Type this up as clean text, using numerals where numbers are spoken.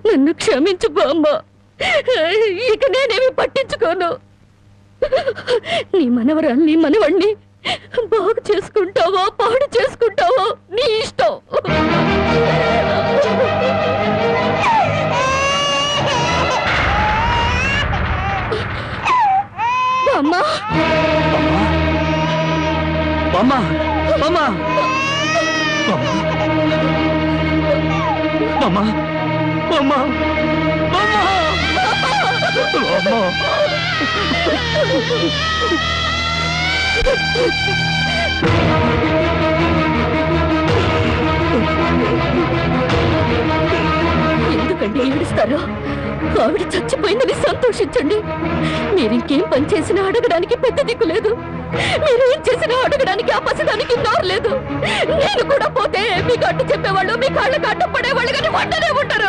నన్ను క్షమించు బామ్మ. ఇక నేనేమి పట్టించుకోను. నీ మనవరాల్ని మనవణ్ణి బాగు చేసుకుంటావో పాడు చేసుకుంటావో నీ ఇష్టం. బామ్మ బామ్మ బామ్మ బామ్మ బామ్మ ఎందుకండి ఏడుస్తారో? ఆవిడ చచ్చిపోయిందని సంతోషించండి. మీరింకేం పని చేసినా అడగడానికి పెద్ద దిక్కు లేదు. మీరేం చేసినా అడగడానికి ఆ పసిదానికి నోరు లేదు. నేను కూడా పోతే మీకు అడ్డు చెప్పేవాళ్ళు, మీ కాళ్ళకి అడ్డు పడేవాళ్ళు కానీ వంటనే ఉంటారు.